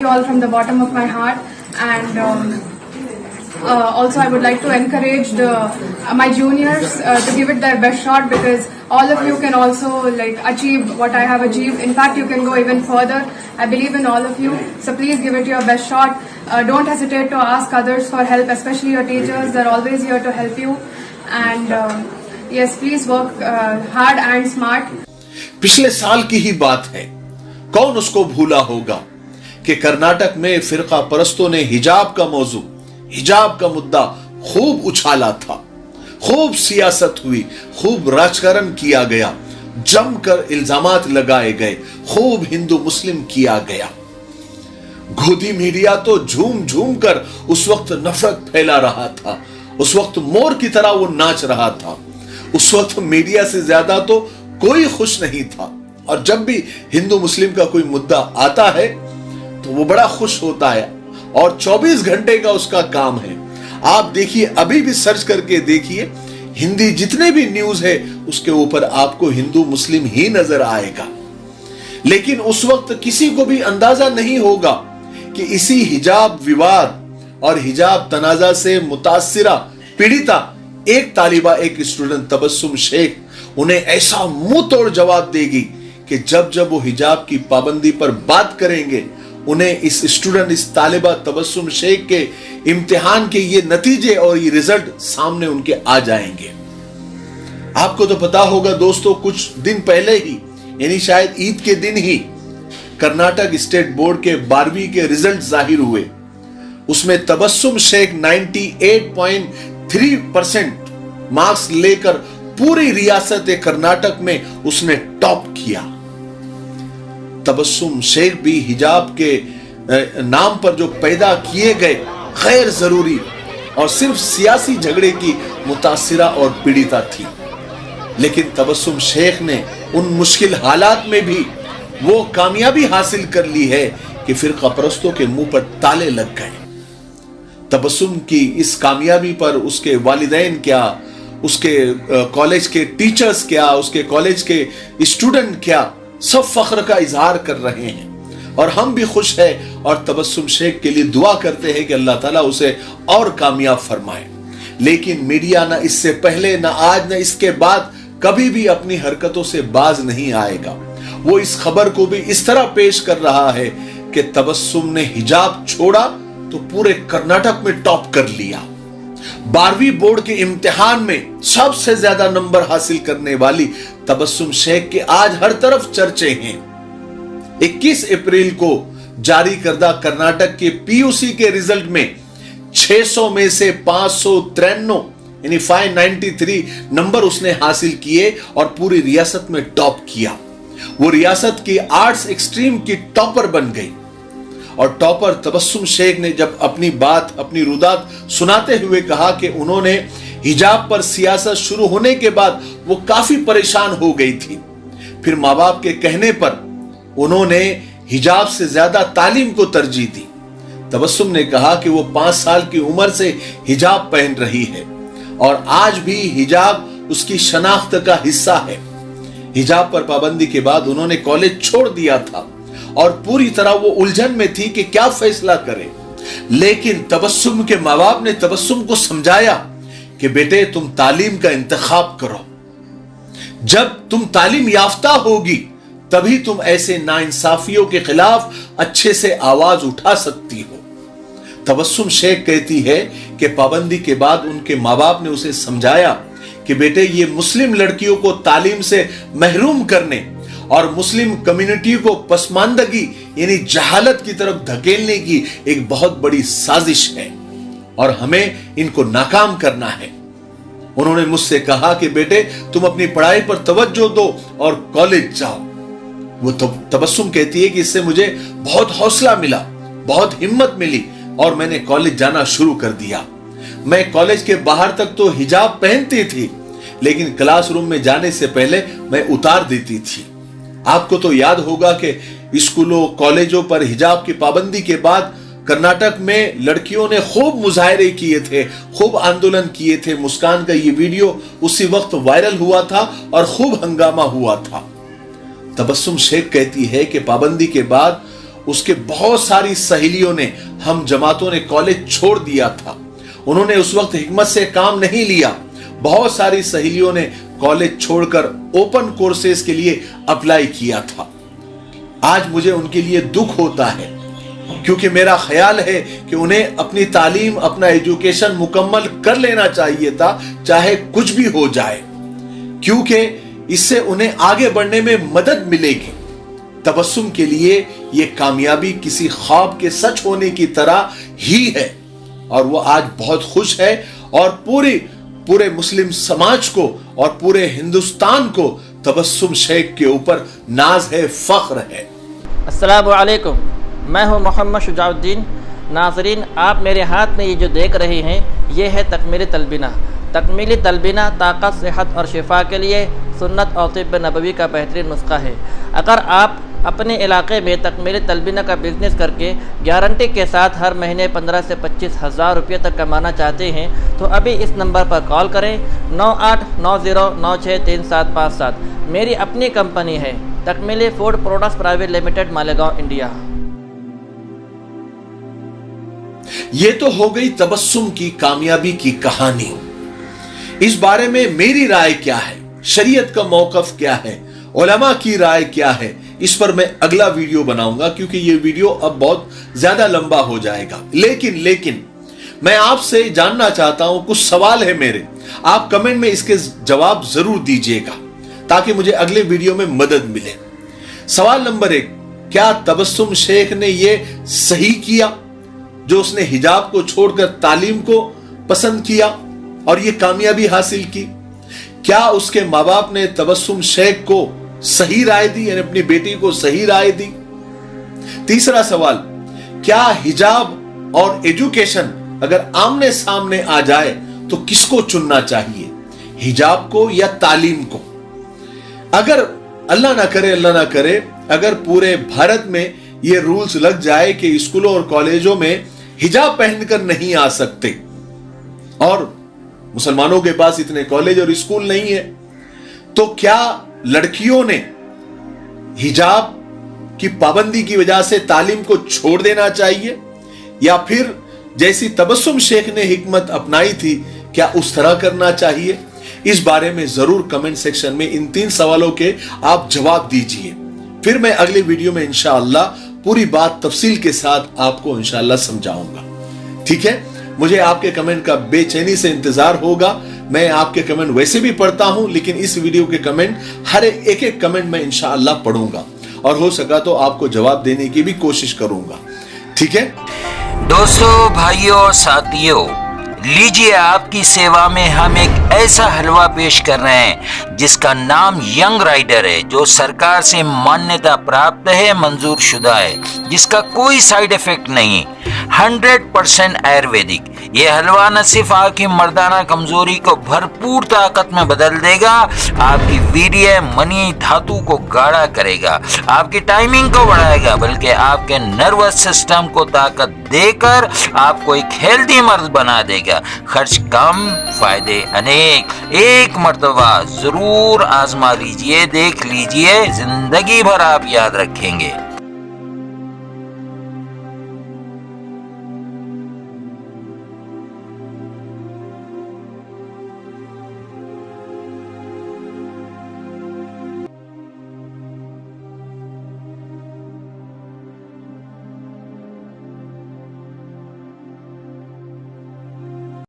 You all from the bottom of my heart, and also I would like to encourage my juniors to give it their best shot, because all of you can also achieve what I have achieved. In fact, you can go even further. I believe in all of you, so please give it your best shot. Don't hesitate to ask others for help, especially your teachers. They're always here to help you, and yes, please work hard and smart. पिछले साल की ही बात है, कौन उसको भूला होगा कि कर्नाटक में फिरका परस्तों ने हिजाब का मौजू, हिजाब का मुद्दा खूब उछाला था, खूब सियासत हुई, खूब राजकारण किया गया, जमकर इल्जामात लगाए गए, खूब हिंदू मुस्लिम किया गया। गोदी मीडिया तो झूम झूम कर उस वक्त नफरत फैला रहा था, उस वक्त मोर की तरह वो नाच रहा था। उस वक्त मीडिया से ज्यादा तो कोई खुश नहीं था, और जब भी हिंदू मुस्लिम का कोई मुद्दा आता है तो वो बड़ा खुश होता है, और 24 घंटे का उसका काम है। आप देखिए, अभी भी सर्च करके देखिए, हिंदी जितने भी न्यूज है उसके ऊपर आपको हिंदू मुस्लिम ही नजर आएगा। लेकिन उस वक्त किसी को भी अंदाजा नहीं होगा कि इसी हिजाब विवाद और हिजाब तनाजा से मुतासिरा पीड़िता एक तालिबा, एक स्टूडेंट तबस्सुम शेख उन्हें ऐसा मुंह तोड़ जवाब देगी कि जब जब वो हिजाब की पाबंदी पर बात करेंगे, उन्हें इस स्टूडेंट, इस तालिबा तबस्सुम शेख के इम्तिहान के ये नतीजे और ये रिजल्ट सामने उनके आ जाएंगे। आपको तो पता होगा दोस्तों, कुछ दिन पहले ही, यानी शायद ईद के दिन ही, कर्नाटक स्टेट बोर्ड के 12वीं के रिजल्ट जाहिर हुए। उसमें तबस्सुम शेख 98.3% मार्क्स लेकर पूरी रियासत कर्नाटक में उसने टॉप किया। तबस्सुम शेख भी हिजाब के नाम पर जो पैदा किए गए गैर जरूरी और सिर्फ सियासी झगड़े की मुतासिरा और पीड़िता थी। लेकिन तबस्सुम शेख ने उन मुश्किल हालात में भी वो कामयाबी हासिल कर ली है कि फिरका परस्तों के मुंह पर ताले लग गए। तबस्सुम की इस कामयाबी पर उसके वालिदैन क्या, उसके कॉलेज के टीचर्स क्या, उसके कॉलेज के स्टूडेंट क्या, सब फख्र का इजहार कर रहे हैं, और हम भी खुश हैं और तबस्सुम शेख के लिए दुआ करते हैं कि अल्लाह ताला उसे और कामयाब फरमाए। लेकिन मीडिया ना इससे पहले, ना आज, ना इसके बाद कभी भी अपनी हरकतों से बाज नहीं आएगा। वो इस खबर को भी इस तरह पेश कर रहा है कि तबस्सुम ने हिजाब छोड़ा तो पूरे कर्नाटक में टॉप कर लिया। 12वीं बोर्ड के इम्तिहान में सबसे ज्यादा नंबर हासिल करने वाली तबस्सुम शेख के आज हर तरफ चर्चे हैं। 21 अप्रैल को जारी करदा कर्नाटक के पीयूसी के रिजल्ट में 600 में से 593 यानी 593 नंबर उसने हासिल किए और पूरी रियासत में टॉप किया। वो रियासत की आर्ट्स एक्सट्रीम की टॉपर बन गई। और टॉपर तबस्सुम शेख ने जब अपनी बात, अपनी रुदात सुनाते हुए कहा कि उन्होंने हिजाब पर सियासत शुरू होने के बाद वो काफी परेशान हो गई थी। फिर माँ बाप के कहने पर उन्होंने हिजाब से ज्यादा तालीम को तरजीह दी। तबस्सुम ने कहा कि वो 5 साल की उम्र से हिजाब पहन रही है और आज भी हिजाब उसकी शनाख्त का हिस्सा है। हिजाब पर पाबंदी के बाद उन्होंने कॉलेज छोड़ दिया था और पूरी तरह वो उलझन में थी कि क्या फैसला करे। लेकिन तबस्सुम के माँ बाप ने तबस्सुम को समझाया कि बेटे, तुम तालीम का इंतखाब करो। जब तुम तालीम याफ्ता होगी तभी तुम ऐसे नाइंसाफियों के खिलाफ अच्छे से आवाज उठा सकती हो। तबस्सुम शेख कहती है कि पाबंदी के बाद उनके माँ बाप ने उसे समझाया कि बेटे, ये मुस्लिम लड़कियों को तालीम से महरूम करने और मुस्लिम कम्युनिटी को पसमानदगी यानी जहालत की तरफ धकेलने की एक बहुत बड़ी साजिश है और हमें इनको नाकाम करना है। उन्होंने मुझसे कहा कि बेटे, तुम अपनी पढ़ाई पर तवज्जो दो और कॉलेज जाओ। वो तबस्सुम कहती है कि इससे मुझे बहुत हौसला मिला, बहुत हिम्मत मिली और मैंने कॉलेज जाना शुरू कर दिया। मैं कॉलेज के बाहर तक तो हिजाब पहनती थी, लेकिन क्लासरूम में जाने से पहले मैं उतार देती थी। आपको तो याद होगा कि स्कूलों, कॉलेजों पर हिजाब की पाबंदी के बाद कर्नाटक में लड़कियों ने खूब मुजाहरे किए थे, खूब आंदोलन किए थे। मुस्कान का ये वीडियो उसी वक्त वायरल हुआ था और खूब हंगामा हुआ था। तबस्सुम शेख कहती है कि पाबंदी के बाद उसके बहुत सारी सहेलियों ने, हम जमातों ने कॉलेज छोड़ दिया था। उन्होंने उस वक्त हिकमत से काम नहीं लिया। बहुत सारी सहेलियों ने कॉलेज छोड़कर ओपन कोर्सेज के लिए अप्लाई किया था। आज मुझे उनके लिए दुख होता है, क्योंकि मेरा ख्याल है कि उन्हें अपनी तालीम, अपना एजुकेशन मुकम्मल कर लेना चाहिए था, चाहे कुछ भी हो जाए, क्योंकि इससे उन्हें आगे बढ़ने में मदद मिलेगी। तबस्सुम के लिए यह कामयाबी किसी ख्वाब के सच होने की तरह ही है, और वो आज बहुत खुश है, और पूरे मुस्लिम समाज को और पूरे हिंदुस्तान को तबस्सुम शेख के ऊपर नाज है, फख्र है। अस्सलामु अलैकुम, मैं हूं मोहम्मद शुजाउद्दीन। नाज़रीन, आप मेरे हाथ में ये जो देख रहे हैं, ये है तकमीली तलबीना। तकमीली तलबीना ताकत, सेहत और शिफा के लिए सुन्नत और तिब्ब नबवी का बेहतरीन नुस्खा है। अगर आप अपने इलाके में तकमीली तलबीना का बिज़नेस करके गारंटी के साथ हर महीने 15 से 25 हज़ार रुपये तक कमाना चाहते हैं, तो अभी इस नंबर पर कॉल करें 9890963757। मेरी अपनी कंपनी है Takmeeli food products private limited, Malegaon, India. ये तो हो गई तबस्सुम की कामयाबी की कहानी। इस बारे में मेरी राय क्या है, शरीयत का मौकफ क्या है, उलमा की राय क्या है, इस पर मैं अगला वीडियो बनाऊंगा, क्योंकि ये वीडियो अब बहुत ज्यादा लंबा हो जाएगा। लेकिन मैं आपसे जानना चाहता हूं, कुछ सवाल है मेरे, आप कमेंट में इसके जवाब जरूर दीजिएगा ताकि मुझे अगले वीडियो में मदद मिले। सवाल नंबर 1, क्या तबस्सुम शेख ने यह सही किया जो उसने हिजाब को छोड़कर तालीम को पसंद किया और ये कामयाबी हासिल की? क्या उसके माँ बाप ने तबस्सुम शेख को सही राय दी, यानी अपनी बेटी को सही राय दी? तीसरा सवाल, क्या हिजाब और एजुकेशन अगर आमने सामने आ जाए तो किसको चुनना चाहिए, हिजाब को या तालीम को? अगर अल्लाह ना करे अगर पूरे भारत में ये रूल्स लग जाए कि स्कूलों और कॉलेजों में हिजाब पहनकर नहीं आ सकते, और मुसलमानों के पास इतने कॉलेज और स्कूल नहीं है, तो क्या लड़कियों ने हिजाब की पाबंदी की वजह से तालीम को छोड़ देना चाहिए, या फिर जैसी तबस्सुम शेख ने हिकमत अपनाई थी, क्या उस तरह करना चाहिए? इस बारे में जरूर कमेंट सेक्शन में इन 3 सवालों के आप जवाब दीजिए। फिर मैं अगले वीडियो में इंशाअल्लाह पूरी बात तफसील के साथ आपको इंशाअल्लाह समझाऊंगा। ठीक है, मुझे आपके कमेंट का बेचैनी से इंतजार होगा। मैं आपके कमेंट वैसे भी पढ़ता हूं, लेकिन इस वीडियो के कमेंट, हर एक कमेंट में इंशाअल्लाह पढ़ूंगा, और हो सका तो आपको जवाब देने की भी कोशिश करूंगा। ठीक है दोस्तों, भाइयों और साथियों, लीजिए, आपकी सेवा में हम एक ऐसा हलवा पेश कर रहे हैं जिसका नाम यंग राइडर है, जो सरकार से मान्यता प्राप्त है, मंजूर शुदा है, जिसका कोई साइड इफेक्ट नहीं, 100% आयुर्वेदिक। ये हलवा न सिर्फ आपकी मर्दाना कमजोरी को भरपूर ताकत में बदल देगा, आपकी वीर्य मनी धातु को गाढ़ा करेगा, आपकी टाइमिंग को बढ़ाएगा, बल्कि आपके नर्वस सिस्टम को ताकत देकर आपको एक हेल्दी मर्द बना देगा। खर्च कम, फायदे अनेक। एक मर्तबा जरूर आजमा लीजिए, देख लीजिए, जिंदगी भर आप याद रखेंगे।